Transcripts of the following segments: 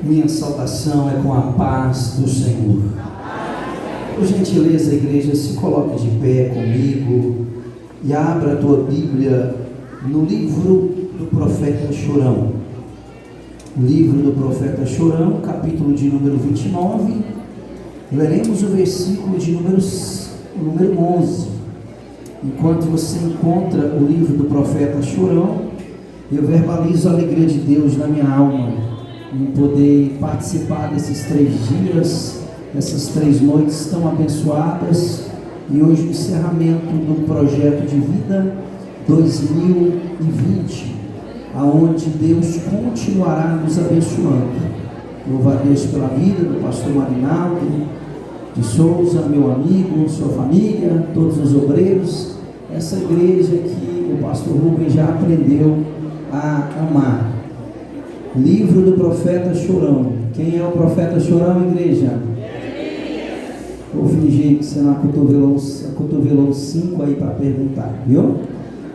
Minha saudação é com a paz do Senhor. Por gentileza, igreja, se coloque de pé comigo e abra a tua Bíblia no livro do profeta Chorão. Livro do profeta Chorão, capítulo de número 29. Leremos o versículo de número 11. Enquanto você encontra o livro do profeta Chorão, eu verbalizo a alegria de Deus na minha alma em poder participar desses 3 dias, essas 3 noites tão abençoadas, e hoje o encerramento do projeto de vida 2020, aonde Deus continuará nos abençoando. Louvo a Deus pela vida do pastor Marinaldo de Souza, meu amigo, sua família, todos os obreiros, essa igreja que o pastor Rubem já aprendeu a amar. Livro do profeta Chorão. Quem é o profeta Chorão, igreja? Vou fingir que você não acotovelou 5 aí para perguntar, viu?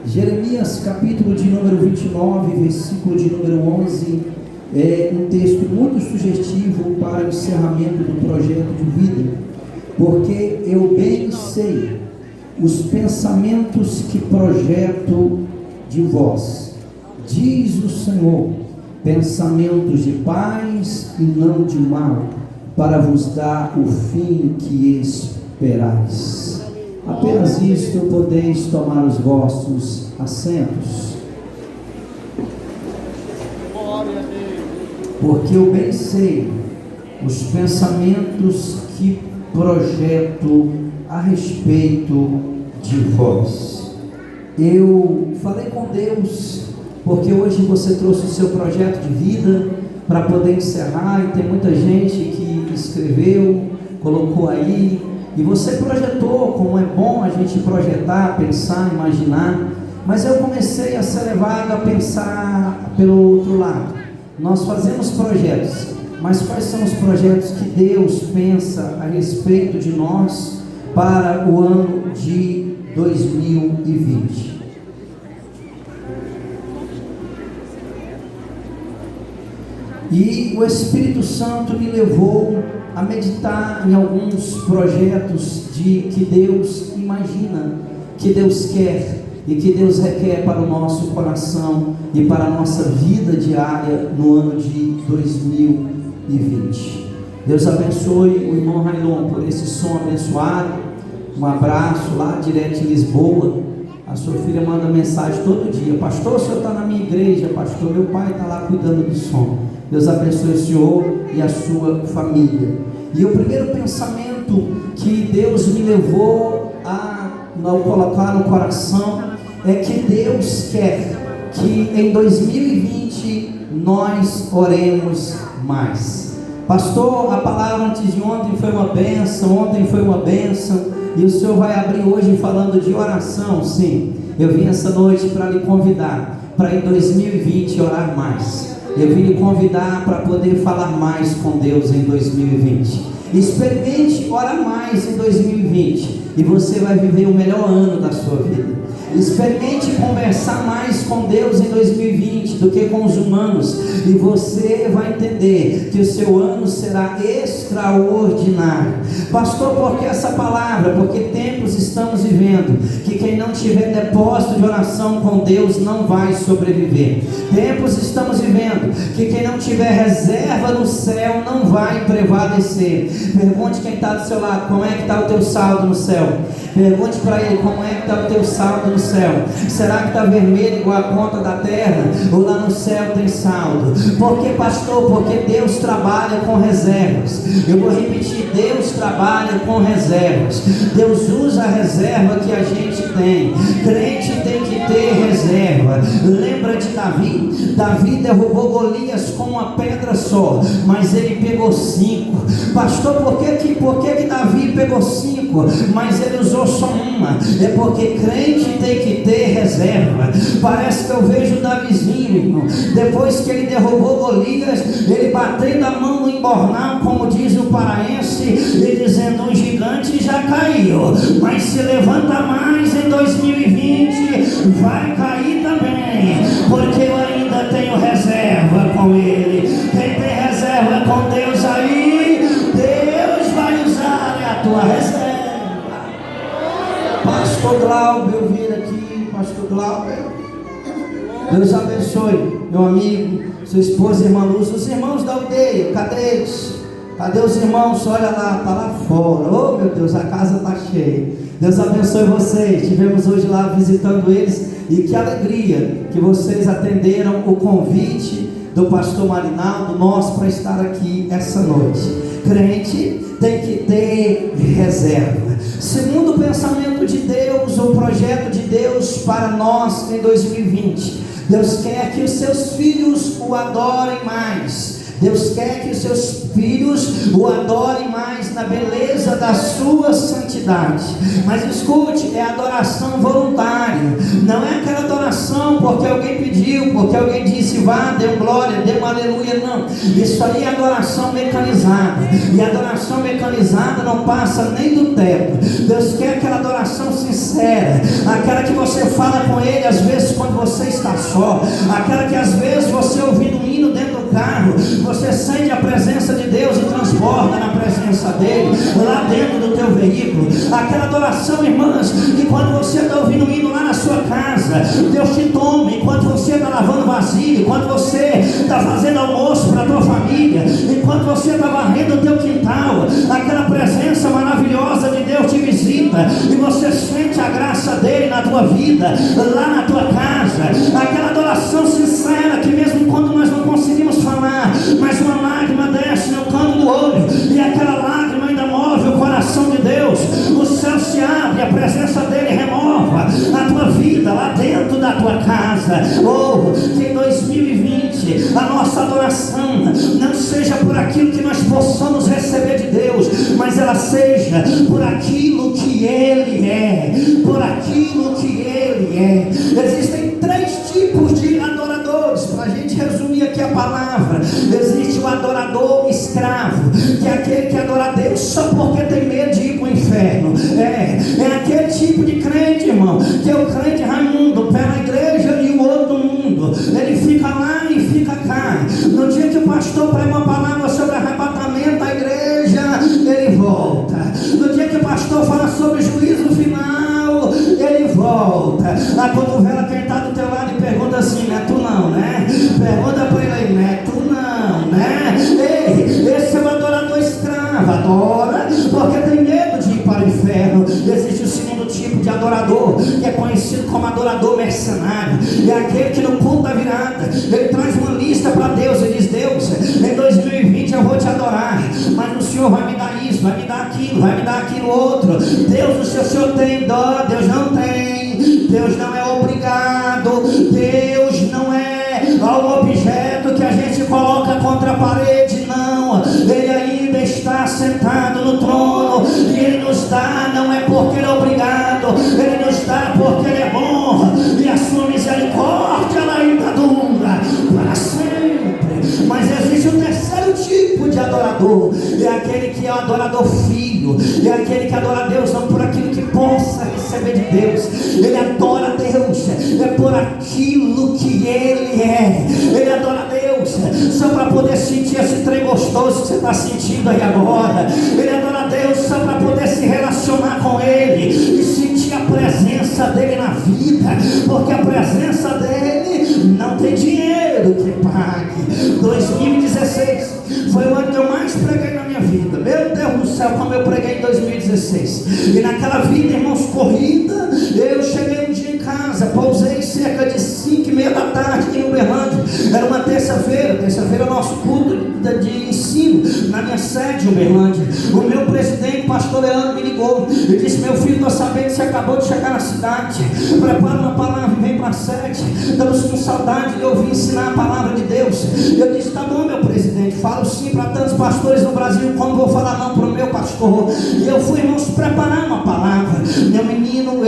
Jeremias, capítulo de número 29, versículo de número 11, é um texto muito sugestivo para o encerramento do projeto de vida, porque eu bem sei os pensamentos que projeto de vós, diz o Senhor, pensamentos de paz e não de mal, para vos dar o fim que esperais. Apenas isto podeis tomar os vossos assentos. Porque eu bem sei os pensamentos que projeto a respeito de vós. Eu falei com Deus, porque hoje você trouxe o seu projeto de vida para poder encerrar, e tem muita gente que escreveu, colocou aí, e você projetou, como é bom a gente projetar, pensar, imaginar, mas eu comecei a ser levado a pensar pelo outro lado. Nós fazemos projetos, mas quais são os projetos que Deus pensa a respeito de nós para o ano de 2020? E o Espírito Santo me levou a meditar em alguns projetos que Deus imagina, que Deus quer e que Deus requer para o nosso coração e para a nossa vida diária no ano de 2020. Deus abençoe o irmão Railon por esse som abençoado. Um abraço lá direto em Lisboa. A sua filha manda mensagem todo dia: pastor, o senhor está na minha igreja? Pastor, meu pai está lá cuidando do som. Deus abençoe o senhor e a sua família. E o primeiro pensamento que Deus me levou a colocar no coração é que Deus quer que em 2020 nós oremos mais. Pastor, a palavra antes de ontem foi uma bênção, e o senhor vai abrir hoje falando de oração. Sim, eu vim essa noite para lhe convidar para em 2020 orar mais. Eu vim lhe convidar para poder falar mais com Deus em 2020. Experimente orar mais em 2020 e você vai viver o melhor ano da sua vida. Experimente conversar mais com Deus em 2020 do que com os humanos, e você vai entender que o seu ano será extraordinário. Pastor, por que essa palavra? Porque tempos estamos vivendo que quem não tiver depósito de oração com Deus não vai sobreviver. Tempos estamos vivendo que quem não tiver reserva no céu não vai prevalecer. Pergunte quem está do seu lado: como é que está o teu saldo no céu? Pergunte para ele: como é que está o teu saldo no céu? Será que está vermelho igual a ponta da terra? Ou lá no céu tem saldo? Por que, pastor? Porque Deus trabalha com reservas. Eu vou repetir: Deus trabalha com reservas. Deus usa a reserva que a gente tem. Crente tem que ter reserva. Lembra de Davi? Davi derrubou Golias com uma pedra só, mas ele pegou 5. Pastor, por que Davi pegou 5, mas ele usou só uma? É porque crente tem que ter reserva. Parece que eu vejo Davizinho, irmão, depois que ele derrubou Golias, ele batendo a mão no embornal, como diz o paraense, e dizendo: um gigante já caiu, mas se levanta mais em 2020, vai cair também, porque eu ainda tenho reserva com ele. Quem tem reserva Glauber. Deus abençoe, meu amigo, sua esposa, irmã Luz, os irmãos da aldeia, cadê eles? Cadê os irmãos? Olha lá, tá lá fora. Oh, meu Deus, a casa está cheia. Deus abençoe vocês. Estivemos hoje lá visitando eles. E que alegria que vocês atenderam o convite do pastor Marinaldo, nosso, para estar aqui essa noite. Crente tem que ter reserva. Segundo o pensamento de Deus, o projeto de Deus para nós em 2020, Deus quer que os seus filhos o adorem mais. Deus quer que os seus filhos o adorem mais na beleza da sua santidade. Mas escute, é adoração voluntária. Não é aquela adoração porque alguém pediu, porque alguém disse vá, dê glória, dê um aleluia. Não, isso aí é adoração mecanizada. E a adoração mecanizada não passa nem do teto. Deus quer aquela adoração sincera, aquela que você fala com Ele às vezes quando você está só, aquela que às vezes você ouvindo um hino dentro do carro, você sente a presença de Deus e transborda na presença dele, lá dentro do teu veículo. Aquela adoração, irmãs, que quando você está ouvindo um hino lá na sua casa, Deus te toma, enquanto você está lavando vasilha, enquanto você está fazendo almoço para a tua família, enquanto você está varrendo o teu quintal, aquela presença maravilhosa de Deus te visita, e você sente a graça dele na tua vida, lá na tua casa. Aquela adoração sincera, que mesmo quando nós não conseguimos falar, mas uma lágrima desce no canto do olho, e aquela lágrima ainda move o coração de Deus. O céu se abre, a presença dele remova a tua vida lá dentro da tua casa. Oh, que em 2020 a nossa adoração não seja por aquilo que nós possamos receber de Deus, mas ela seja por aquilo que Ele é, por aquilo que Ele é. Existem 3 tipos de adoradores, para a gente resumir aqui a palavra. Existe o adorador escravo, que é aquele que adora a Deus só porque tem medo de ir para o inferno. É aquele tipo de crente, irmão, que é o crente Raimundo, pé na igreja e o outro no mundo. Ele fica lá e fica cá. No dia que o pastor prega uma palavra sobre arrebatamento da igreja, ele volta. No dia que o pastor fala sobre juízo final, ele volta. A cotovela quem está do teu lado e pergunta assim: não é tu não, né? Pergunta para ele aí: não é tu não, né? Ei, esse é o adorador escravo. Adora porque tem medo de ir para o inferno. Existe o segundo tipo de adorador, que é conhecido como adorador mercenário. É aquele que no culto da virada, ele traz uma lista para Deus e diz: Deus, em 2020 eu vou te adorar, mas o Senhor vai me dar isso, vai me dar aquilo, vai me dar aquilo outro. Deus, se o Senhor tem dó, Deus não tem. Deus não é obrigado. Deus não é um objeto que a gente coloca contra a parede, não. Ele ainda está sentado no trono, e Ele nos dá, não é porque Ele é obrigado, Ele nos dá porque Ele é bom, e a sua misericórdia ela ainda dura para sempre. Mas existe o terceiro tipo de adorador, é aquele que é o adorador filho, é aquele que adora a Deus não por aquilo que possa receber de Deus, ele adora a Deus é por aquilo que Ele é. Ele adora a Deus só para poder sentir esse trem gostoso que você está sentindo aí agora. Ele adora a Deus só para poder se relacionar com Ele e sentir a presença dEle na vida, porque a presença dEle não tem dinheiro que pague. 2016 foi o ano que eu mais preguei na minha vida. Meu Deus do céu, como eu preguei em 2016. E naquela vida, irmãos, corrida, eu cheguei um dia em casa, pausei cerca de 5:30 da tarde aqui em Uberlândia. Era uma terça-feira é o nosso culto de ensino na minha sede em Uberlândia. O meu presidente, pastor Leandro, me ligou e disse: meu filho, estou sabendo que você acabou de chegar na cidade, prepara uma palavra e vem para a sede. Estamos com saudade de ouvir ensinar a palavra de Deus. Eu disse: tá bom, meu presidente, falo sim para tantos pastores no Brasil, como vou falar não para o meu pastor? E eu fui, irmãos, preparar uma palavra. Meu menino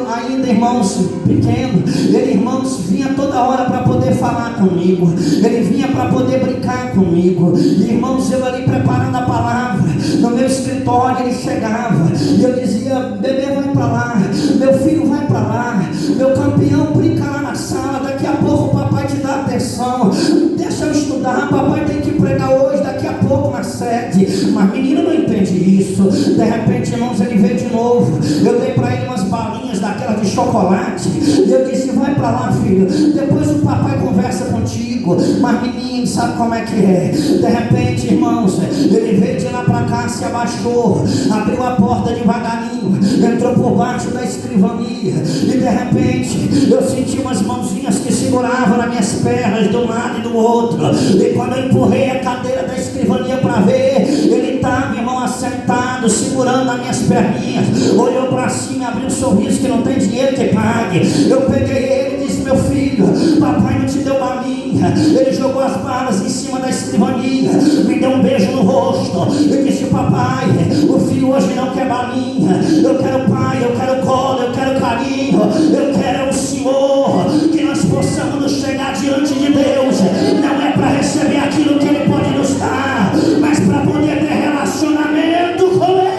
ainda, irmãos, pequeno, ele, irmãos, vinha toda hora para poder falar comigo, ele vinha para poder brincar comigo. E, irmãos, eu ali preparando a palavra no meu escritório, ele chegava e eu dizia: bebê, vai para lá, meu filho, vai para lá, meu campeão, brinca lá na sala, daqui a pouco o papai te dá atenção, deixa eu estudar, papai tem que pregar hoje, daqui a pouco na sede. Mas menino não entende isso. De repente, irmãos, ele veio de novo. Eu dei para ele umas balinhas daquela daquela de chocolate. E eu disse, vai para lá, filho, depois o papai conversa contigo. Mas menino, sabe como é que é? De repente, irmãos, ele veio de lá para cá, se abaixou, abriu a porta devagarinho, entrou por baixo da escrivania, e de repente eu senti umas mãozinhas que seguravam nas minhas pernas de um lado e do outro. E quando eu empurrei a cadeira da escrivania para ver, ele estava, irmão, assentado, segurando as minhas perninhas, olhou para cima, abriu um sorriso que não tem dinheiro que pague. Eu peguei ele e disse, meu filho, papai não te deu balinha. Ele jogou as balas em cima da escrivania, me deu um beijo no rosto e disse, papai, o filho hoje não quer balinha, eu quero pai, eu quero colo, eu quero carinho, eu quero o Senhor. Que nós possamos nos chegar diante de Deus, não é para receber aquilo que Ele pode nos dar, mas para poder ter relacionamento com Ele.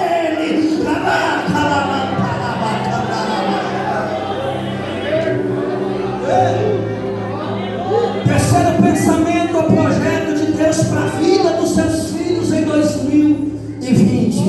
Terceiro pensamento, o projeto de Deus para a vida dos seus filhos em 2020.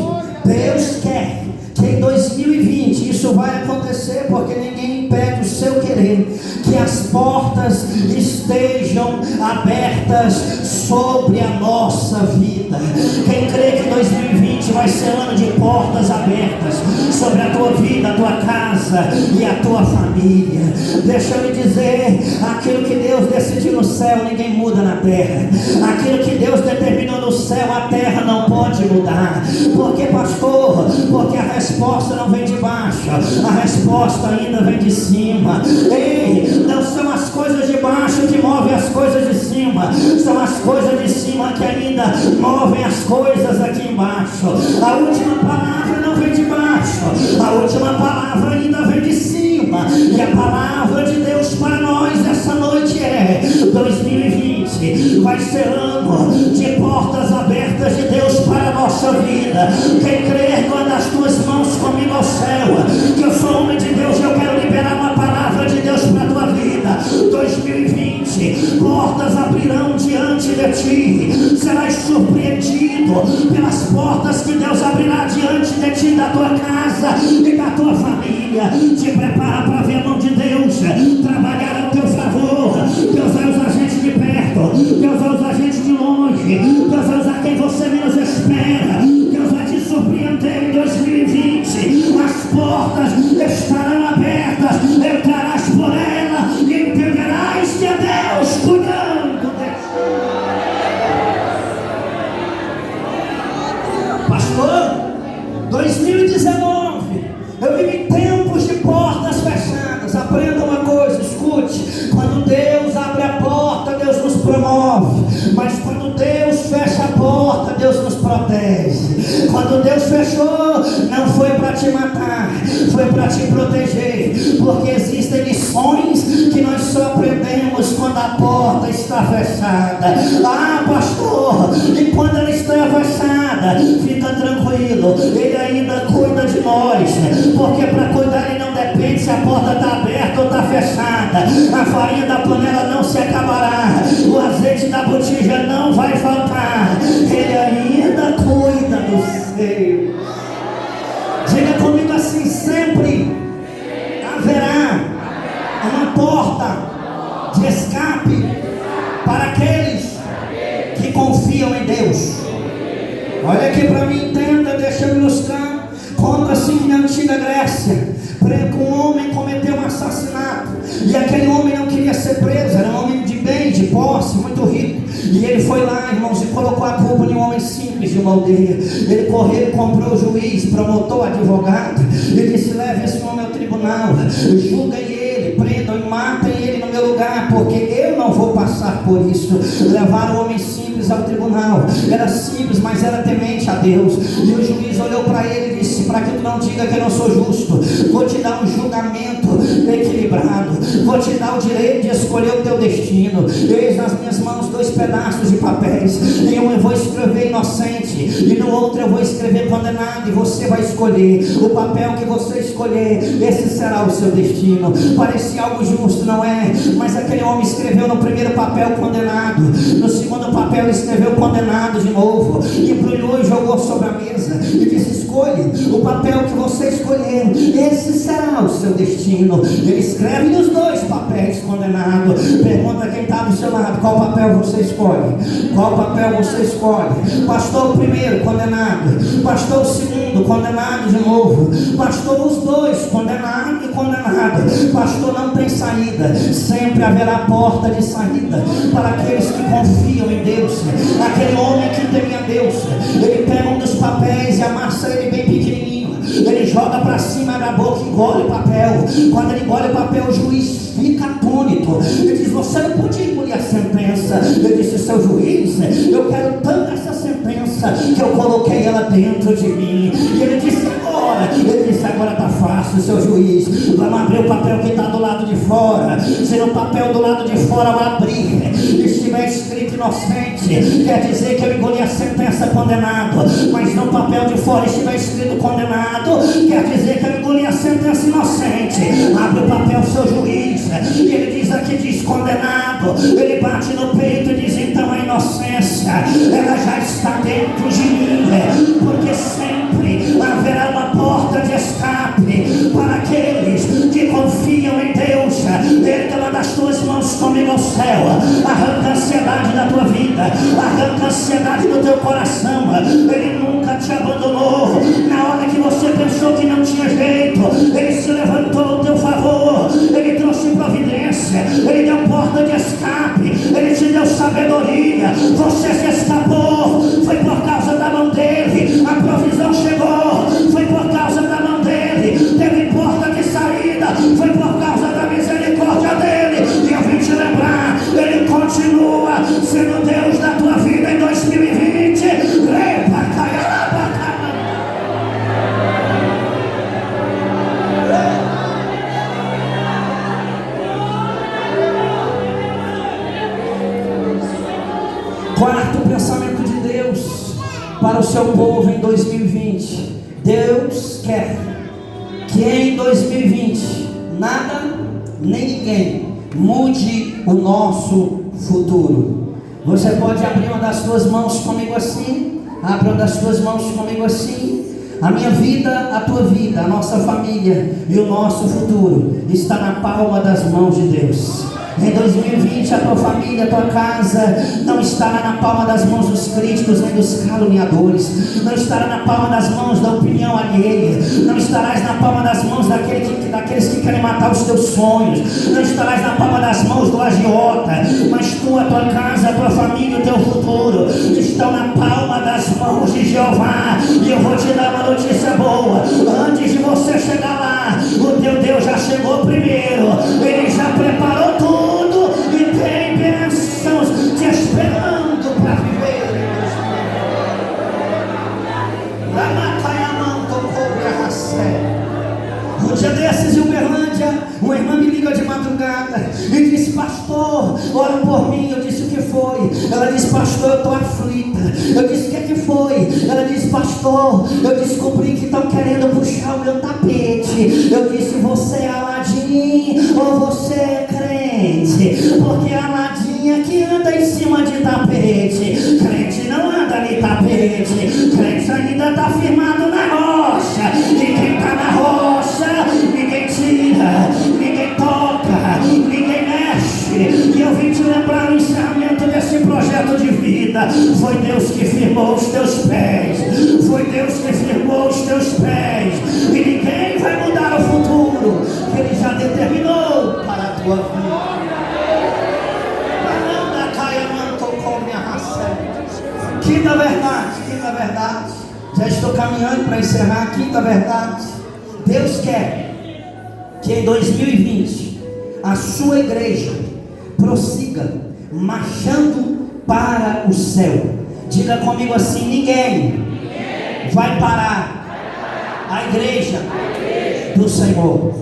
Deus quer que em 2020 isso vai acontecer, porque ninguém impede o seu querer, que as portas estejam abertas sobre a nossa vida. Quem crê que 2020 vai ser ano de portas abertas sobre a tua vida, a tua casa e a tua família? Deixa eu lhe dizer, aquilo que Deus decidiu no céu, ninguém muda na terra. Aquilo que Deus determinou no céu, a terra não pode mudar. Por que, pastor? Porque a resposta não vem de baixo, a resposta ainda vem de cima. Ei, não são as coisas de baixo que movem as coisas de cima, são as coisas de cima que ainda movem as coisas aqui embaixo. A última palavra não vem de baixo, a última palavra ainda vem de cima. E a palavra de Deus para nós essa noite é: 2020 vai ser ano de portas abertas de Deus para a nossa vida. Quem crer, guarda as tuas mãos comigo ao céu, que eu sou homem de Deus, eu quero liberar uma palavra de Deus para a tua vida. 2020, portas abrirão diante de ti, serás surpreendido pelas portas que Deus abrirá diante de ti, da tua casa e da tua família. Te prepara para ver a mão de Deus trabalhar ao teu favor. Deus vai usar gente de perto, Deus vai usar gente de longe, Deus vai usar quem você menos espera. Deus vai te surpreender em 2020. As portas estarão abertas, entrarás por ela e entenderás que é Deus cuidando de ti. Pastor, 2019 eu vivi tempos de portas fechadas. Aprenda uma coisa, escute: quando Deus abre a porta, Deus nos promove, mas quando Deus fecha a porta, Deus nos protege. Quando Deus fechou, não foi para te matar, foi para te proteger, porque existem lições que nós só aprendemos quando a porta está fechada. Ah, pastor, e quando ela está fechada, fica tranquilo, Ele ainda cuida de nós, porque para cuidar Ele não depende se a porta está aberta ou está fechada. A farinha da panela não se acabará, o azeite da botija não vai faltar, Ele ainda cuida do seu. Diga comigo assim: sempre haverá uma porta de escape para aqueles que confiam em Deus. Olha aqui para mim, entenda, deixa eu ilustrar. Conta-se que na antiga Grécia, um homem cometeu um assassinato, e aquele homem não queria ser preso, era um homem de bem, de posse, muito rico, e ele foi lá, irmãos, e colocou a culpa em um homem simples de uma aldeia. Ele correu, comprou o juiz, promotor, advogado, e disse: leve esse homem ao tribunal, julguem ele, prendam e matem ele no meu lugar, porque eu não vou passar por isso. Levaram o homem simples ao tribunal, era simples, mas era temente a Deus, e o juiz olhou para ele e disse: para que tu não diga que eu não sou justo, vou te dar um julgamento equilibrado, vou te dar o direito de escolher o teu destino. Eis nas minhas mãos 2 pedaços de papéis, em um eu vou escrever inocente, e no outro eu vou escrever condenado, e você vai escolher o papel que você escolher, esse será o seu destino. Parecia algo justo, não é? Mas aquele homem escreveu no primeiro papel condenado, no segundo papel escreveu condenado de novo, embrulhou e jogou sobre a mesa e disse: escolhe o papel que você escolher, esse será o seu destino. Ele escreve nos dois papéis condenado. Pergunta quem está do seu lado: qual papel você escolhe? Qual papel você escolhe? Pastor, o primeiro, condenado. Pastor, o segundo, condenado de novo. Pastor, os dois, condenado e condenado. Pastor, não tem saída. Sempre haverá porta de saída para aqueles que confiam em Deus. Aquele homem que temia Deus, ele pega um dos papéis e amassa ele bem pequenininho, ele joga para cima da boca e engole o papel. Quando ele engole o papel, o juiz fica atônito. Ele diz: você não podia engolir a sentença. Ele disse: seu juiz, eu quero tanto essa sentença que eu coloquei ela dentro de mim. E ele disse: agora, ele disse: agora está fácil, seu juiz, vamos abrir o papel que está do lado de fora. Se no papel do lado de fora eu abrir e estiver escrito inocente, quer dizer que eu engoli a sentença condenado. Mas no papel de fora estiver escrito condenado, quer dizer que eu engoli a sentença inocente. Abre o papel, seu juiz, e ele diz: aqui diz condenado. Ele bate no peito e diz: então a inocência, ela já está dentro de mim, porque sempre haverá uma porta de escape para aqueles que confiam em Deus. Erga uma das tuas mãos comigo ao céu, arranca a ansiedade da tua vida, arranca a ansiedade do teu coração. Ele nunca te abandonou. Na hora que você pensou que não tinha jeito, ele se levantou ao teu favor, ele trouxe providência, ele deu porta de escape, ele te deu sabedoria. Você se escapou, foi por causa da mão dele. A provisão chegou, foi por causa da mão dele. Teve porta de saída, foi por causa da misericórdia dele. E eu vim te lembrar, ele continua sendo Deus da tua vida em 2020. Quarto pensamento de Deus para o seu povo em 2020. Deus quer que em 2020 nada nem ninguém mude o nosso futuro. Você pode abrir uma das suas mãos comigo assim? Abra uma das suas mãos comigo assim. A minha vida, a tua vida, a nossa família e o nosso futuro está na palma das mãos de Deus. Em 2020 a tua família, a tua casa não estará na palma das mãos dos críticos nem dos caluniadores, não estará na palma das mãos da opinião alheia, não estarás na palma das mãos daqueles que querem matar os teus sonhos, não estarás na palma das mãos do agiota, mas tu, a tua casa, a tua família, o teu futuro estão na palma das mãos de Jeová. E eu vou te dar uma notícia boa: antes de você chegar lá, o teu Deus já chegou primeiro, ele já preparou tudo e tem bênçãos te esperando para viver. Um dia desses em Uberlândia, uma irmã me liga de madrugada e disse: pastor, ora por mim. Eu disse: o que foi? Ela disse: pastor, eu estou aflita. Eu disse: o que foi? Ela disse: pastor, eu descobri que estão querendo puxar o meu tapete. Eu disse: você é Aladim ou você é crente? Porque Aladim é que anda em cima de tapete, crente não anda em tapete. Crente ainda está firmado na rocha, e quem está na rocha ninguém tira, ninguém toca, ninguém mexe. E eu vim te lembrar no encerramento desse projeto de vida: foi Deus que firmou os teus pés, foi Deus que firmou os teus pés, e ninguém vai mudar o futuro que Ele já determinou para a tua vida. Quinta verdade, já estou caminhando para encerrar. Quinta verdade: Deus quer que em 2020 a sua igreja prossiga marchando para o céu. Diga comigo assim: ninguém vai parar a igreja do Senhor.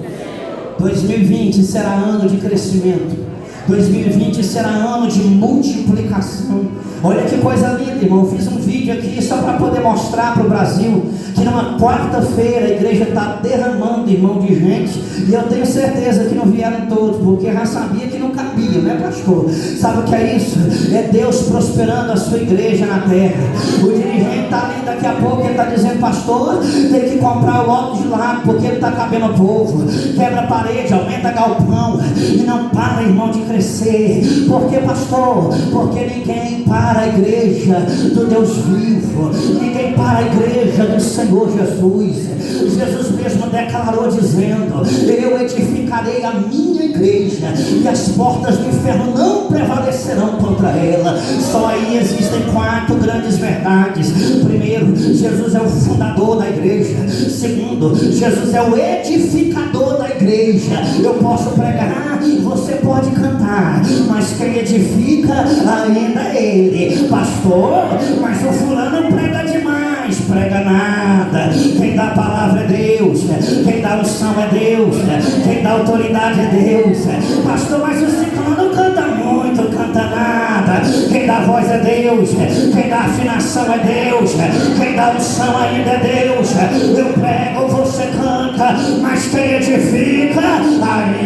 2020 será ano de crescimento. 2020 será ano de multiplicação. Olha que coisa linda, irmão. Eu fiz um vídeo aqui só para poder mostrar para o Brasil que numa quarta-feira a igreja está derramando, irmão, de gente. E eu tenho certeza que não vieram todos, porque já sabia que não cabia arrepia, né, pastor? Sabe o que é isso? É Deus prosperando a sua igreja na terra. O dirigente está ali, daqui a pouco ele está dizendo: pastor, tem que comprar o lote de lado, porque ele está cabendo ao povo. Quebra a parede, aumenta galpão, e não para, irmão, de crescer. Por que, pastor? Porque ninguém para a igreja do Deus vivo, ninguém para a igreja do Senhor Jesus. Jesus mesmo declarou dizendo: eu edificarei a minha igreja e as portas do inferno não prevalecerão contra ela. Só aí existem 4 grandes verdades. Primeiro, Jesus é o fundador da igreja. Segundo, Jesus é o edificador da igreja. Eu posso pregar, você pode cantar, mas quem edifica ainda é Ele. Pastor, mas o fulano prega demais. Prega nada. Quem dá a palavra é Deus, quem dá unção é Deus, quem dá autoridade é Deus. Pastor, mas o ciclano canta muito, canta nada. Quem dá voz é Deus, quem dá afinação é Deus, quem dá unção ainda é Deus. Eu prego, você canta, mas quem edifica ainda é.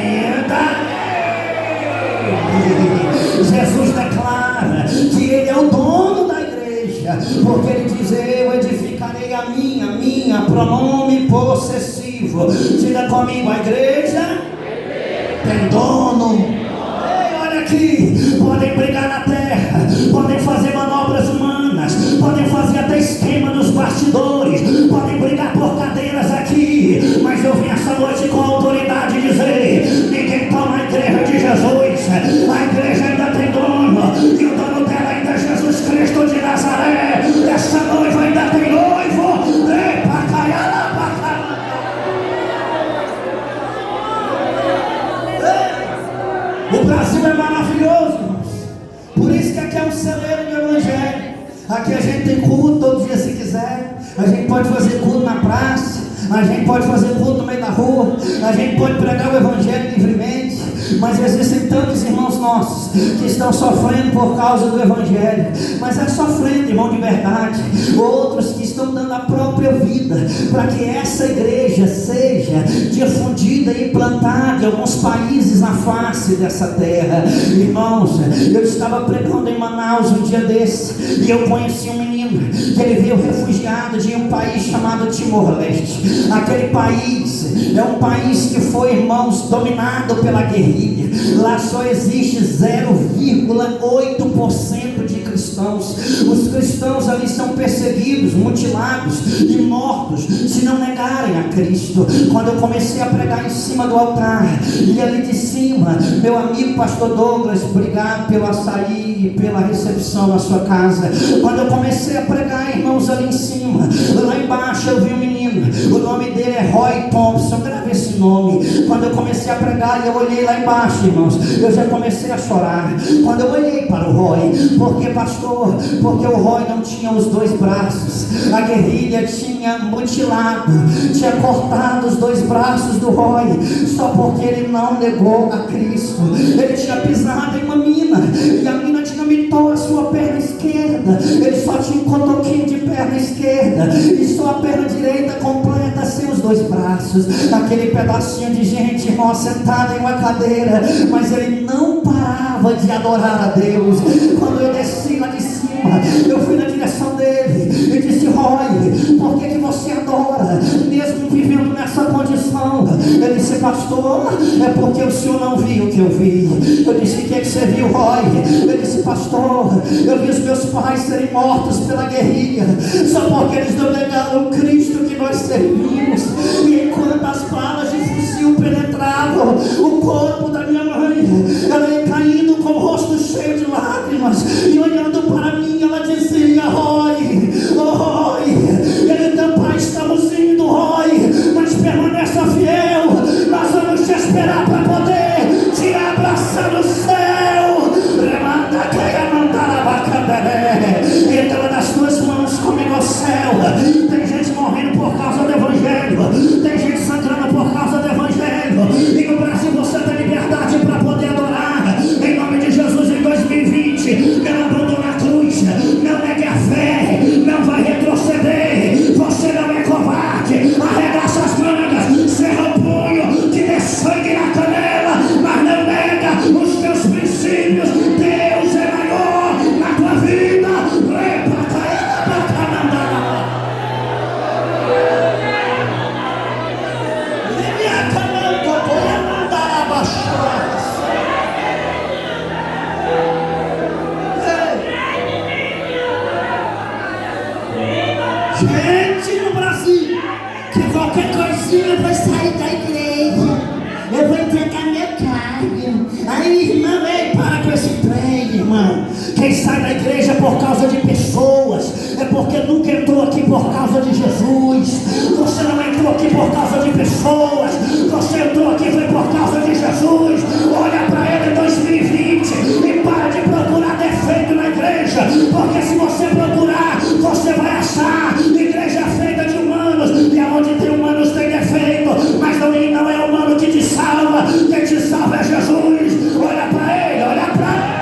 Jesus declara que Ele é o dono da igreja, porque Ele diz: eu edificarei a minha, pronome possessivo. Diga comigo: a igreja tem dono. Ei, olha aqui, podem brigar na terra, podem fazer manobras humanas, podem fazer até esquema nos bastidores, podem brigar por cadeiras aqui, mas eu vim essa noite com autoridade dizer: ninguém toma a igreja de Jesus. A igreja ainda tem dono, e o dono dela ainda é Jesus Cristo de Nazaré. Essa noiva ainda tem noivo. O Brasil é maravilhoso, irmãos. Por isso que aqui é um celeiro do evangelho. Aqui a gente tem culto todo dia se quiser. A gente pode fazer culto na praça, a gente pode fazer culto no meio da rua, a gente pode pregar o evangelho livremente. Mas existem tantos irmãos nossos que estão sofrendo por causa do evangelho, mas é sofrendo, irmão, de verdade. Outros que estão dando a própria vida para que essa igreja seja difundida e implantada em alguns países na face dessa terra. Irmãos, eu estava pregando em Manaus um dia desse, e eu conheci um menino que ele veio refugiado de um país chamado Timor-Leste. Aquele país é um país que foi, irmãos, dominado pela guerrilha. Lá só existe 0,8% de cristãos. Os cristãos ali são perseguidos, mutilados e mortos se não negarem a Cristo. Quando eu comecei a pregar em cima do altar, e ali de cima, meu amigo pastor Douglas, obrigado pelo açaí e pela recepção na sua casa. Quando eu comecei a pregar, irmãos, ali em cima, lá embaixo eu vi um menino, o nome dele é Roy Thompson. Grave esse nome. Quando eu comecei a pregar e eu olhei lá embaixo, irmãos, eu já comecei a chorar. Quando eu olhei para o Roy, porque pastor, porque o Roy não tinha os 2 braços. A guerrilha tinha mutilado, tinha cortado os 2 braços do Roy, só porque ele não negou a Cristo. Ele tinha pisado em uma mina, e a mina dinamitou a sua perna esquerda. Ele só tinha um cotoquinho de perna esquerda, e só a perna direita completa sem os 2 braços. Aquele pedacinho de gente, irmão, sentada em uma cadeira, mas ele não parava de adorar a Deus. Quando eu desci lá de cima, eu fui na direção dele e disse: Roy, por que você adora, mesmo vivendo nessa condição? Ele disse: pastor, é porque o senhor não viu o que eu vi. Eu disse: o que você viu, Roy? Ele disse: pastor, eu vi os meus pais serem mortos pela guerrilha, só porque eles não negaram o Cristo que nós servimos. E enquanto as balas de fuzil penetravam o corpo da minha mãe, ela ia caindo com o rosto cheio de lágrimas, e olhando para mim ela dizia: Roy, oh Roy. Ele: então pai, estamos indo, Roy, mas permaneça fiel, nós vamos te esperar para poder te abraçar no céu. Entra nas tuas mãos comigo ao céu. Tem gente morrendo por causa do evangelho, tem gente sangrando por causa do evangelho, e no Brasil você tem liberdade para poder adorar em nome de Jesus em 2020. Não abandone a cruz, não negue a fé, não vai retroceder. Você não é covarde. Arregaça as mangas, cerra o punho, que dê sangue na canela, mas não nega os teus princípios. Gente no Brasil, que qualquer coisinha eu vou sair da igreja, eu vou entregar meu cargo. Aí, irmão, ei, para com esse trem, irmão. Quem sai da igreja por causa de pessoas é porque nunca entrou aqui por causa de Jesus. Você não entrou aqui por causa de pessoas, você entrou aqui foi por causa de Jesus. Olha para ele em 2020 e para de procurar defeito na igreja, porque se você procurar, você vai achar igreja feita de humanos, e aonde tem humanos tem defeito, mas não é humano que te salva, quem te salva é Jesus. Olha para ele, olha para ele.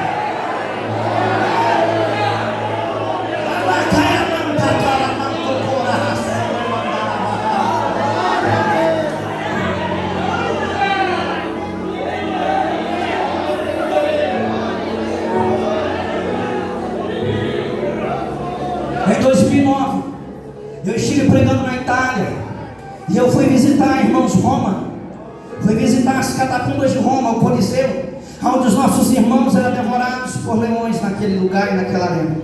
Em 2009, eu estive pregando na Itália e eu fui visitar, irmãos, Roma. Fui visitar as catacumbas de Roma, o Coliseu, onde os nossos irmãos eram devorados por leões naquele lugar e naquela arena.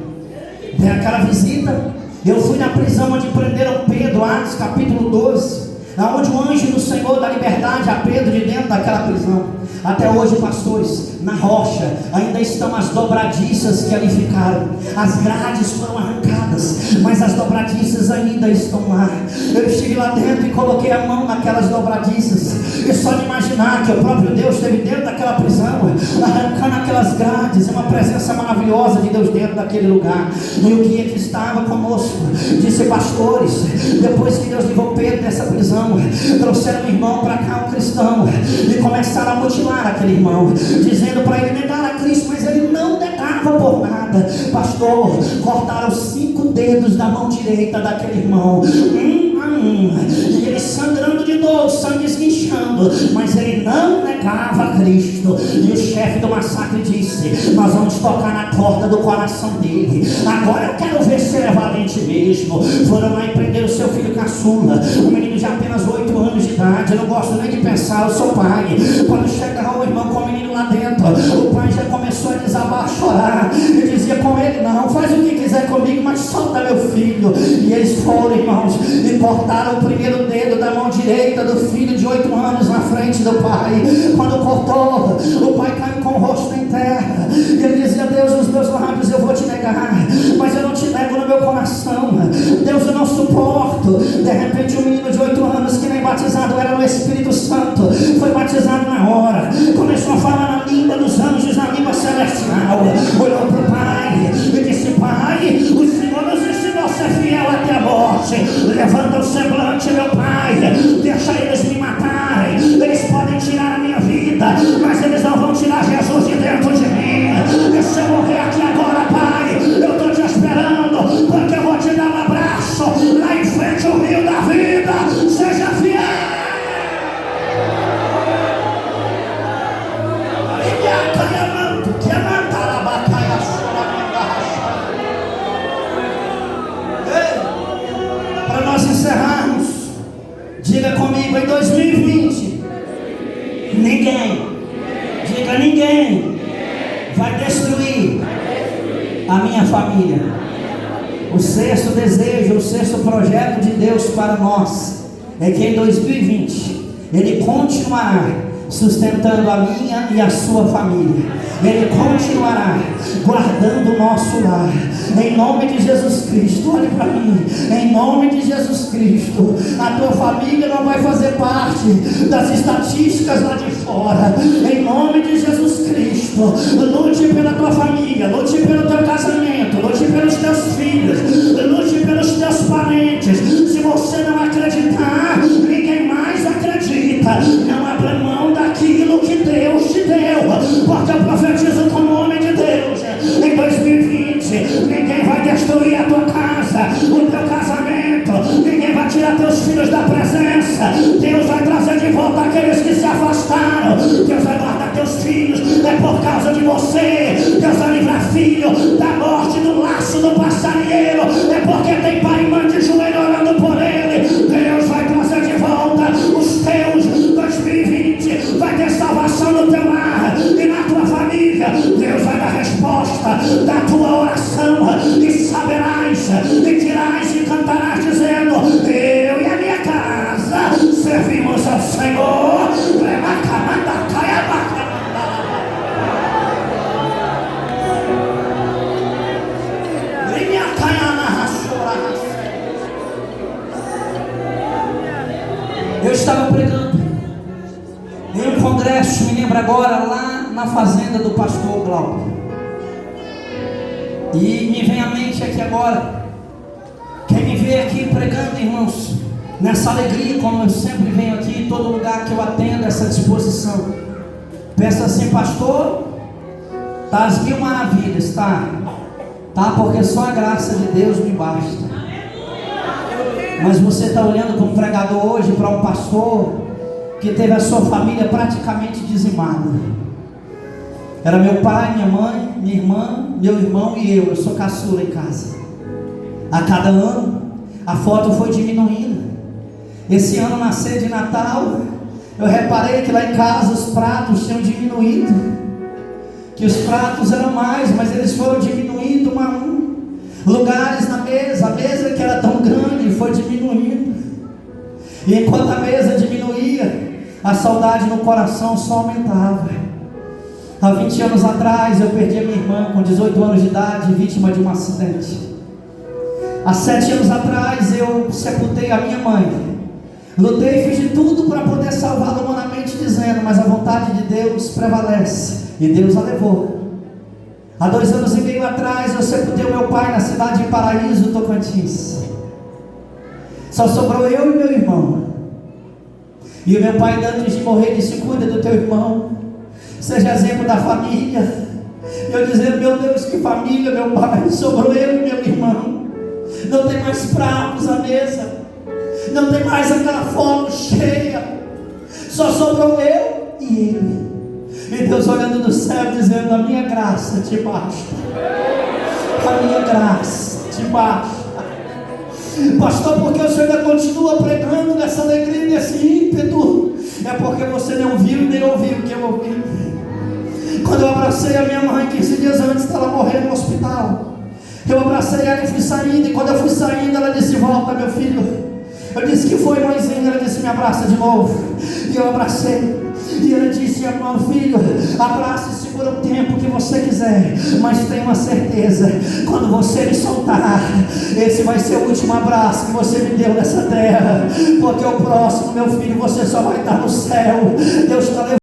Dei aquela visita. Eu fui na prisão onde prenderam Pedro, Atos capítulo 12, onde o anjo do Senhor dá liberdade a Pedro de dentro daquela prisão. Até hoje, pastores, na rocha ainda estão as dobradiças que ali ficaram. As grades foram arrancadas, mas as dobradiças ainda estão lá. Eu estive lá dentro e coloquei a mão naquelas dobradiças, e só de imaginar que o próprio Deus esteve dentro daquela prisão, arrancando aquelas grades, uma presença maravilhosa de Deus dentro daquele lugar. E o guia que estava conosco disse: pastores, depois que Deus levou Pedro dessa prisão, trouxeram um irmão para cá, um cristão, e começaram a mutilar aquele irmão, dizendo para ele negar a Cristo, mas ele não negava por nada. Pastor, cortaram 5 dedos da mão direita daquele irmão, e ele sangrando de dor, sangue esguinchando, mas ele não negava a Cristo. E o chefe do massacre disse: nós vamos tocar na porta do coração dele, agora eu quero ver se ele é valente mesmo. Foram lá e prenderam o seu filho caçula, um menino de apenas 8 anos de idade. Eu não gosto nem de pensar, eu sou pai. Quando chegava o irmão com o menino lá dentro, o pai já começou a desabar, a chorar, e dizia com ele: não, faz o que quiser comigo, mas solta meu filho. E eles foram, irmãos, e cortaram o primeiro dedo da mão direita do filho de 8 anos na frente do pai. Quando cortou, o pai caiu com o rosto em terra, e ele dizia: Deus, nos meus lábios eu vou te negar, mas eu não te nego no meu coração. Deus, eu não suporto. De repente, um menino de 8 anos, que nem batizado era no Espírito Santo, foi batizado na hora, começou a falar na língua dos anjos, na língua celestial. Olhou para o pai e disse: pai, o Senhor nos ensinou a ser fiel até a morte. Levanta o semblante, meu pai, deixa eles me matarem. Eles podem tirar a minha vida, mas eles não vão tirar Jesus de dentro de mim. Deixa eu morrer aqui agora, pai, eu estou te esperando, porque eu vou te dar um abraço lá em frente ao rio da vida. Seja fiel. Para nós encerrarmos, diga comigo: em 2020, ninguém, diga ninguém, vai destruir a minha família. O sexto desejo, o sexto projeto de Deus para nós é que em 2020 Ele continuará sustentando a minha e a sua família. Ele continuará guardando o nosso lar. Em nome de Jesus Cristo, olhe para mim. Em nome de Jesus Cristo, a tua família não vai fazer parte das estatísticas lá de fora. Em nome de Jesus Cristo, lute pela tua família, lute pelo teu casamento, lute pelos teus filhos, lute pelos teus parentes. Se você não acreditar, ninguém mais acredita. Não abra mão daquilo que Deus te deu, porque eu profetizo com o nome de Deus. Em 2020, ninguém vai destruir a tua casa, o teu casamento, ninguém vai tirar teus filhos da presença. Deus vai trazer de volta aqueles que se afastaram. Deus vai guardar teus filhos, é por causa de você. Deus vai livrar filho da morte, do laço do passarinheiro, é porque tem pai e mãe de joelho orando por ele. Deus vai trazer de volta os teus. 2020 vai ter salvação no teu lar e na tua família. Deus vai dar resposta da tua oração, e saberás, e dirás e cantarás estava pregando em um congresso, me lembro agora, lá na fazenda do pastor Glauco. E me vem à mente aqui agora, quem me vê aqui pregando, irmãos, nessa alegria, como eu sempre venho aqui, em todo lugar que eu atendo, essa disposição, pensa assim: pastor, tá às mil maravilhas, tá, porque só a graça de Deus me basta. Mas você está olhando como pregador hoje para um pastor que teve a sua família praticamente dizimada. Era meu pai, minha mãe, minha irmã, meu irmão e eu sou caçula em casa. A cada ano a foto foi diminuindo. Esse ano, na ceia de Natal, eu reparei que lá em casa os pratos tinham diminuído, que os pratos eram mais, mas eles foram diminuindo um a um. Lugares na mesa, a mesa que era tão grande foi diminuindo. E enquanto a mesa diminuía, a saudade no coração só aumentava. Há 20 anos atrás eu perdi a minha irmã com 18 anos de idade, vítima de um acidente. Há 7 anos atrás eu sepultei a minha mãe. Lutei e fiz de tudo para poder salvá-la, humanamente dizendo, mas a vontade de Deus prevalece, e Deus a levou. Há 2 anos e meio atrás eu sepultei o meu pai na cidade de Paraíso, Tocantins. Só sobrou eu e meu irmão. E o meu pai, antes de morrer, disse: cuida do teu irmão, seja exemplo da família. E eu dizendo: meu Deus, que família, meu pai, sobrou eu e meu irmão. Não tem mais pratos à mesa, não tem mais aquela foto cheia, só sobrou eu e ele. E Deus olhando do céu dizendo: a minha graça te basta, a minha graça te basta. Pastor, porque o Senhor ainda continua pregando nessa alegria, nesse ímpeto? É porque você não viu nem ouviu o que eu ouvi. Quando eu abracei a minha mãe 15 dias antes dela morrer no hospital, eu abracei ela e fui saindo. E quando eu fui saindo, ela disse: volta, meu filho. Eu disse: que foi, mãezinha? Ela disse: me abraça de novo. E eu abracei. E ela disse: meu filho, abraça e segura o tempo que você quiser, mas tenha uma certeza, quando você me soltar, esse vai ser o último abraço que você me deu nessa terra, porque o próximo, meu filho, você só vai estar no céu. Deus está levando